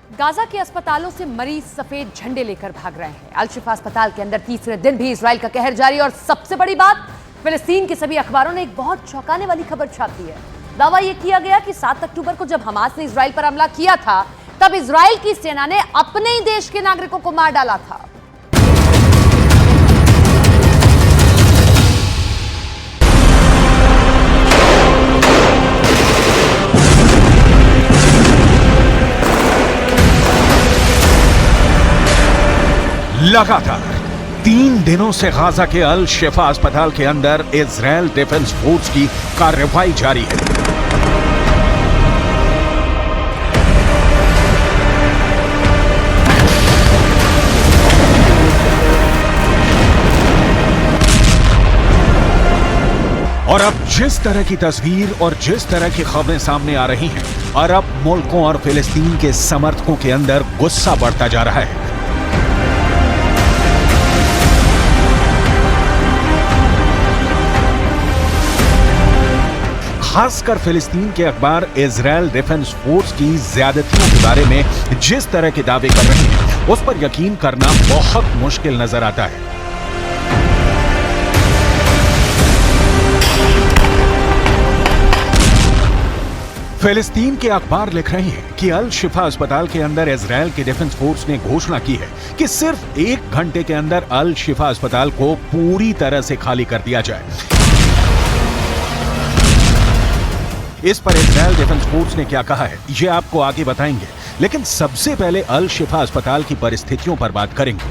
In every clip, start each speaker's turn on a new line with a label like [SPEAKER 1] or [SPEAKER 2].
[SPEAKER 1] Gaza के अस्पतालों से मरीज सफेद झंडे लेकर भाग रहे हैं। अल शिफा अस्पताल के अंदर तीसरे दिन भी इजराइल का कहर जारी। और सबसे बड़ी बात, फिलिस्तीन के सभी अखबारों ने एक बहुत चौंकाने वाली खबर छापी है। दावा यह किया गया कि 7 अक्टूबर को जब हमास ने इजराइल पर हमला किया था, तब इजराइल की सेना ने अपने ही देश के नागरिकों को मार डाला था।
[SPEAKER 2] लगातार 3 दिनों से गाजा के अल शिफा अस्पताल के अंदर इजराइल डिफेंस फोर्स की कार्रवाई जारी है। और अब जिस तरह की तस्वीर और जिस तरह की खबरें सामने आ रही हैं, अरब मुल्कों और फिलिस्तीन के समर्थकों के अंदर गुस्सा बढ़ता जा रहा है। खासकर फिलिस्तीन के अखबार इजराइल डिफेंस फोर्स की ज्यादतियों के बारे में जिस तरह के दावे कर रहे हैं, उस पर यकीन करना बहुत मुश्किल नजर आता है। फिलिस्तीन के अखबार लिख रहे हैं कि अल शिफा अस्पताल के अंदर इजराइल के डिफेंस फोर्स ने घोषणा की है कि सिर्फ 1 घंटे के अंदर अल शिफा अस्पताल को पूरी तरह से खाली कर दिया जाए। इस पर इजराइल डिफेंस फोर्स ने क्या कहा है, ये आपको आगे बताएंगे, लेकिन सबसे पहले अल शिफा अस्पताल की परिस्थितियों पर बात करेंगे।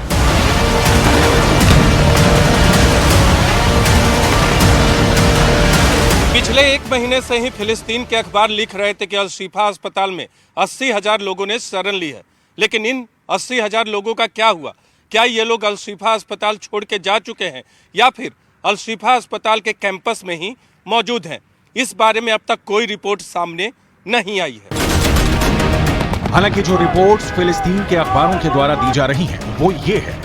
[SPEAKER 3] पिछले 1 महीने से ही फिलिस्तीन के अखबार लिख रहे थे कि अल शिफा अस्पताल में 80,000 लोगों ने शरण ली है, लेकिन इन 80,000 लोगों का क्या हुआ? क्या ये लोग अल शिफा अस्पताल छोड़ के जा चुके हैं या फिर अल शिफा अस्पताल के कैंपस में ही मौजूद हैं? इस बारे में अब तक कोई रिपोर्ट सामने नहीं आई है।
[SPEAKER 2] हालांकि जो रिपोर्ट्स फिलिस्तीन के अखबारों के द्वारा दी जा रही हैं, वो ये है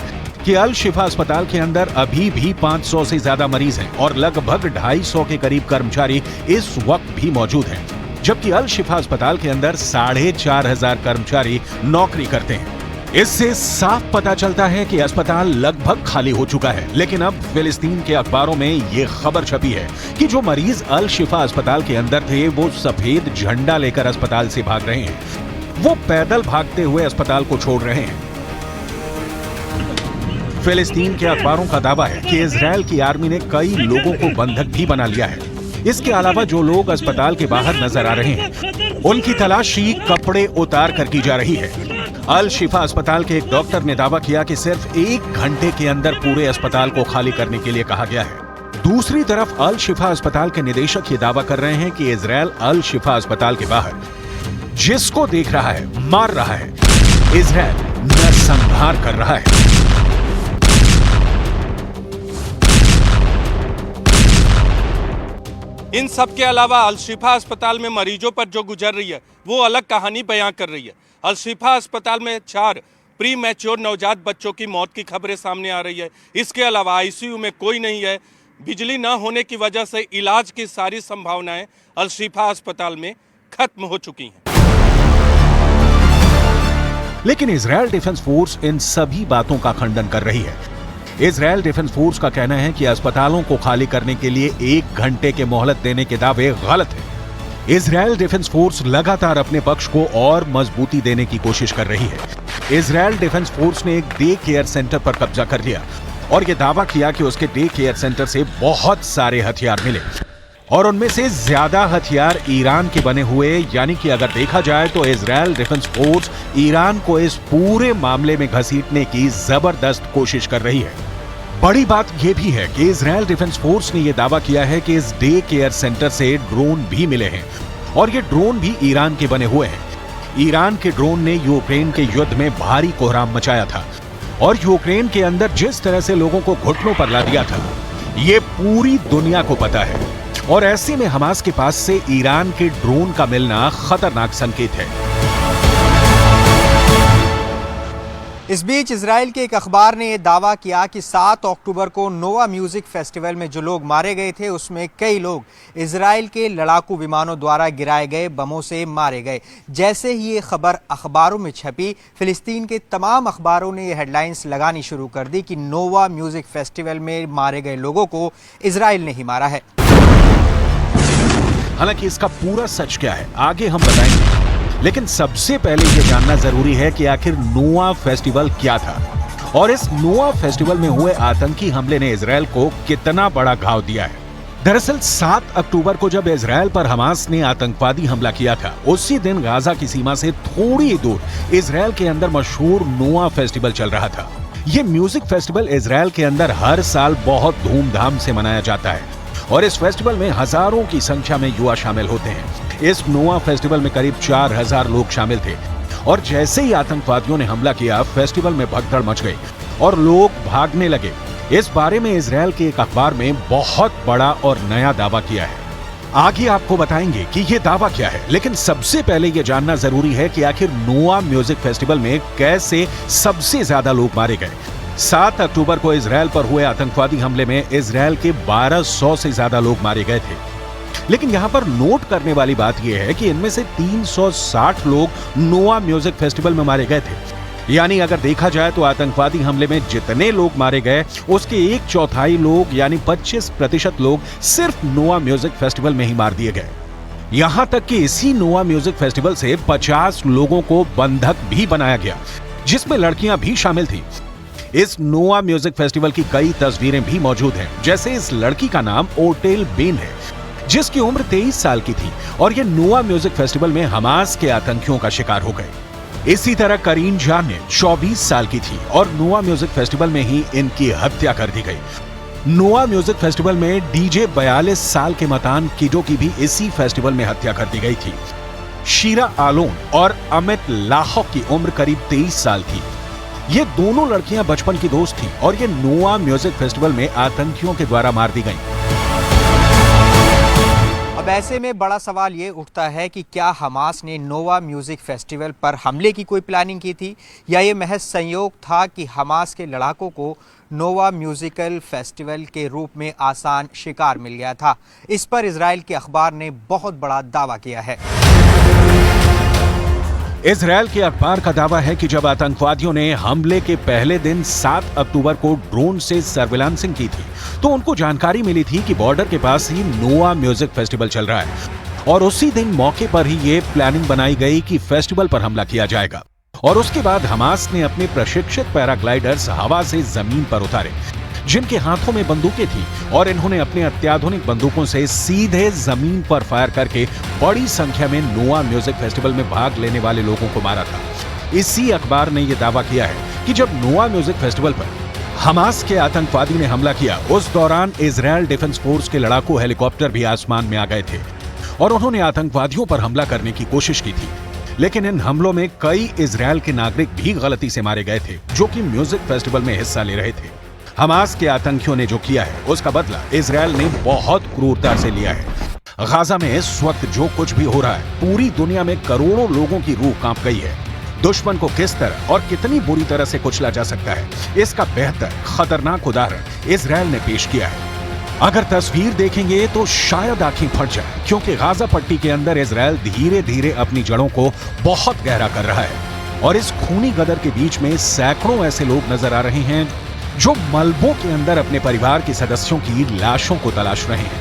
[SPEAKER 2] कि अल शिफा अस्पताल के अंदर अभी भी 500 से ज्यादा मरीज हैं और लगभग 250 के करीब कर्मचारी इस वक्त भी मौजूद हैं, जबकि अल शिफा अस्पताल के अंदर 4,500 कर्मचारी नौकरी करते हैं। इससे साफ पता चलता है कि अस्पताल लगभग खाली हो चुका है। लेकिन अब फिलिस्तीन के अखबारों में यह खबर छपी है कि जो मरीज अल शिफा अस्पताल के अंदर थे, वो सफेद झंडा लेकर अस्पताल से भाग रहे हैं। वो पैदल भागते हुए अस्पताल को छोड़ रहे हैं। फिलिस्तीन के अखबारों का दावा है कि इजराइल की आर्मी ने कई लोगों को बंधक भी बना लिया है। इसके अलावा जो लोग अस्पताल के बाहर नजर आ रहे हैं, उनकी तलाशी कपड़े उतार कर की जा रही है। अल शिफा अस्पताल के एक डॉक्टर ने दावा किया कि सिर्फ 1 घंटे के अंदर पूरे अस्पताल को खाली करने के लिए कहा गया है। दूसरी तरफ अल शिफा अस्पताल के निदेशक ये दावा कर रहे हैं कि इजराइल अल शिफा अस्पताल के बाहर जिसको देख रहा है, मार रहा है। इजराइल नरसंहार कर रहा है।
[SPEAKER 3] इन सब के अलावा अल शिफा अस्पताल में मरीजों पर जो गुजर रही है, वो अलग कहानी बयां कर रही है। अल शिफा अस्पताल में 4 प्री मैच्योर नवजात बच्चों की मौत की खबरें सामने आ रही है। इसके अलावा आईसीयू में कोई नहीं है। बिजली न होने की वजह से इलाज की सारी संभावनाएं अल शिफा अस्पताल में खत्म हो चुकी हैं।
[SPEAKER 2] लेकिन इजराइल डिफेंस फोर्स इन सभी बातों का खंडन कर रही है। इजराइल डिफेंस फोर्स का कहना है कि अस्पतालों को खाली करने के लिए 1 घंटे के मोहलत देने के दावे गलत है। इजराइल डिफेंस फोर्स लगातार अपने पक्ष को और मजबूती देने की कोशिश कर रही है। इजराइल डिफेंस फोर्स ने एक डे केयर सेंटर पर कब्जा कर लिया और यह दावा किया कि उसके डे केयर सेंटर से बहुत सारे हथियार मिले और उनमें से ज्यादा हथियार ईरान के बने हुए। यानी कि अगर देखा जाए तो इजराइल डिफेंस फोर्स ईरान को इस पूरे मामले में घसीटने की जबरदस्त कोशिश कर रही है। बड़ी बात यह भी है कि इजराइल डिफेंस फोर्स ने यह दावा किया है कि इस डे केयर सेंटर से ड्रोन भी मिले हैं और ये ड्रोन भी ईरान के बने हुए हैं। ईरान के ड्रोन ने यूक्रेन के युद्ध में भारी कोहराम मचाया था और यूक्रेन के अंदर जिस तरह से लोगों को घुटनों पर ला दिया था, ये पूरी दुनिया को पता है। और ऐसे में हमास के पास से ईरान के ड्रोन का मिलना खतरनाक संकेत है।
[SPEAKER 4] इस बीच इजराइल के एक अखबार ने यह दावा किया कि 7 अक्टूबर को नोवा म्यूजिक फेस्टिवल में जो लोग मारे गए थे उसमें कई लोग इजराइल के लड़ाकू विमानों द्वारा गिराए गए बमों से मारे गए। जैसे ही ये खबर अखबारों में छपी, फिलिस्तीन के तमाम अखबारों ने ये हेडलाइंस लगानी शुरू कर दी कि नोवा म्यूजिक फेस्टिवल में मारे गए लोगों को इजराइल ने ही मारा है।
[SPEAKER 2] हालांकि इसका पूरा सच क्या है आगे हम बताएंगे, लेकिन सबसे पहले यह जानना जरूरी है कि आखिर नोवा फेस्टिवल क्या था और इस नोवा फेस्टिवल में हुए आतंकी हमले ने इजराइल को कितना बड़ा घाव दिया है। दरअसल 7 अक्टूबर को जब इजराइल पर हमास ने आतंकवादी हमला किया था, उसी दिन गाजा की सीमा से थोड़ी दूर इजराइल के अंदर मशहूर नोवा फेस्टिवल चल रहा था। ये म्यूजिक फेस्टिवल इजराइल के अंदर हर साल बहुत धूमधाम से मनाया जाता है और इस फेस्टिवल में हजारों की संख्या में युवा शामिल होते हैं। इस नोवा फेस्टिवल में करीब 4000 लोग शामिल थे और जैसे ही आतंकवादियों ने हमला किया, फेस्टिवल में भगदड़ मच गई और लोग भागने लगे। इस बारे में इजराइल के एक अखबार में बहुत बड़ा और नया दावा किया है। आगे आपको बताएंगे कि ये दावा क्या है, लेकिन सबसे पहले ये जानना जरूरी है कि आखिर नोवा म्यूजिक फेस्टिवल में कैसे सबसे ज्यादा लोग मारे गए। 7 अक्टूबर को इजराइल पर हुए आतंकवादी हमले में इजराइल के 1200 से ज्यादा लोग मारे गए थे, लेकिन यहां पर नोट करने वाली बात यह है कि इनमें से 360 लोग नोवा म्यूजिक फेस्टिवल में मारे गए थे। यानी अगर देखा जाए तो आतंकवादी हमले में जितने लोग मारे गए उसके 1/4 लोग यानी 25% लोग सिर्फ नोवा म्यूजिक फेस्टिवल में ही मार दिए गए। यहां तक कि इसी नोवा म्यूजिक फेस्टिवल से 50 लोगों को बंधक भी बनाया गया, जिसमें लड़कियां भी शामिल थी। इस नोवा म्यूजिक फेस्टिवल की कई तस्वीरें भी मौजूद हैं, जैसे इस लड़की का नाम ओटेल बेन है, जिसकी उम्र 23 साल की थी और ये नोवा म्यूजिक फेस्टिवल में हमास के आतंकियों का शिकार हो गए। इसी तरह करीन जान ने 24 साल की थी और नोवा म्यूजिक फेस्टिवल में ही इनकी हत्या कर दी गई। नोवा म्यूजिक फेस्टिवल में डीजे 42 साल के मतान किडो की भी इसी फेस्टिवल में हत्या कर दी गई थी। शीरा आलोन और अमित लाहौक की उम्र करीब 23 साल थी। ये दोनों लड़कियां बचपन की दोस्त थी और ये नोवा म्यूजिक फेस्टिवल में आतंकियों के द्वारा मार दी गईं।
[SPEAKER 4] अब ऐसे में बड़ा सवाल ये उठता है कि क्या हमास ने नोवा म्यूजिक फेस्टिवल पर हमले की कोई प्लानिंग की थी या ये महज संयोग था कि हमास के लड़ाकों को नोवा म्यूजिकल फेस्टिवल के रूप में आसान शिकार मिल गया था। इस पर इजराइल के अखबार ने बहुत बड़ा दावा किया है।
[SPEAKER 2] इजराइल के अखबार का दावा है कि जब आतंकवादियों ने हमले के पहले दिन 7 अक्टूबर को ड्रोन से सर्विलांसिंग की थी तो उनको जानकारी मिली थी कि बॉर्डर के पास ही नोवा म्यूजिक फेस्टिवल चल रहा है और उसी दिन मौके पर ही ये प्लानिंग बनाई गई कि फेस्टिवल पर हमला किया जाएगा। और उसके बाद हमास ने अपने प्रशिक्षित पैराग्लाइडर्स हवा से जमीन पर उतारे, जिनके हाथों में बंदूकें थी और इन्होंने अपने अत्याधुनिक बंदूकों से सीधे जमीन पर फायर करके बड़ी संख्या में नोवा म्यूजिक फेस्टिवल में भाग लेने वाले लोगों को मारा था। इसी अखबार ने यह दावा किया है कि जब नोवा म्यूजिक फेस्टिवल पर हमास के आतंकवादी ने हमला किया, उस दौरान इजराइल डिफेंस फोर्स के लड़ाकू हेलीकॉप्टर भी आसमान में आ गए थे और उन्होंने आतंकवादियों पर हमला करने की कोशिश की थी। लेकिन इन हमलों में कई इजराइल के नागरिक भी गलती से मारे गए थे जो कि म्यूजिक फेस्टिवल में हिस्सा ले रहे थे। हमास के आतंकियों ने जो किया है उसका बदला इजराइल ने बहुत क्रूरता से लिया है। गाजा में इस वक्त जो कुछ भी हो रहा है, पूरी दुनिया में करोड़ों लोगों की रूह कांप गई है। दुश्मन को किस तरह और कितनी बुरी तरह से कुचला जा सकता है, इसका बेहतर खतरनाक उदाहरण इजराइल ने पेश किया है। अगर तस्वीर देखेंगे तो शायद आंखें फट जाए, क्योंकि गाजा पट्टी के अंदर इजराइल धीरे धीरे अपनी जड़ों को बहुत गहरा कर रहा है और इस खूनी गदर के बीच में सैकड़ों ऐसे लोग नजर आ रहे हैं जो मलबों के अंदर अपने परिवार के सदस्यों की लाशों को तलाश रहे हैं।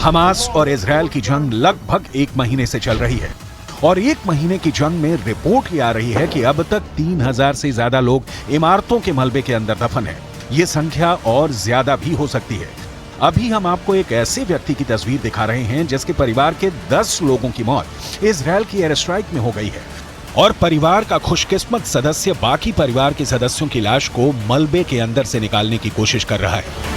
[SPEAKER 2] हमास और इजराइल की जंग लगभग 1 महीने से चल रही है और 1 महीने की जंग में रिपोर्ट ये आ रही है कि अब तक 3000 से ज्यादा लोग इमारतों के मलबे के अंदर दफन हैं। ये संख्या और ज्यादा भी हो सकती है। अभी हम आपको एक ऐसे व्यक्ति की तस्वीर दिखा रहे हैं जिसके परिवार के 10 लोगों की मौत इजराइल की एयर स्ट्राइक में हो गई है और परिवार का खुशकिस्मत सदस्य बाकी परिवार के सदस्यों की लाश को मलबे के अंदर से निकालने की कोशिश कर रहा है।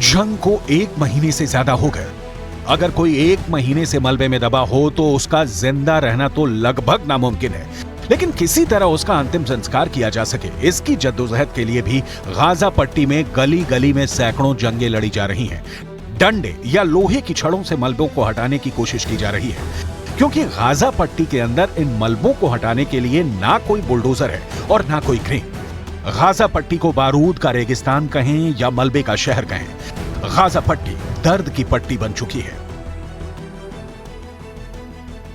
[SPEAKER 2] जंग को 1 महीने से ज्यादा हो गए। अगर कोई 1 महीने से मलबे में दबा हो तो उसका जिंदा रहना तो लगभग नामुमकिन है, लेकिन किसी तरह उसका अंतिम संस्कार किया जा सके, इसकी जद्दोजहद के लिए भी गाजा पट्टी में गली गली में सैकड़ों जंगें लड़ी जा रही हैं। डंडे या लोहे की छड़ों से मलबों को हटाने की कोशिश की जा रही है, क्योंकि गाजा पट्टी के अंदर इन मलबों को हटाने के लिए ना कोई बुलडोजर है और ना कोई क्रेन। गाजा पट्टी को बारूद का रेगिस्तान कहें या मलबे का शहर कहें, गाजा पट्टी दर्द की पट्टी बन चुकी है।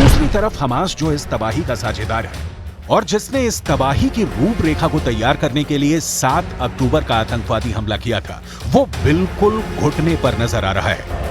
[SPEAKER 2] दूसरी तरफ हमास जो इस तबाही का साझेदार है और जिसने इस तबाही की रूपरेखा को तैयार करने के लिए 7 अक्टूबर का आतंकवादी हमला किया था, वो बिल्कुल घुटने पर नजर आ रहा है।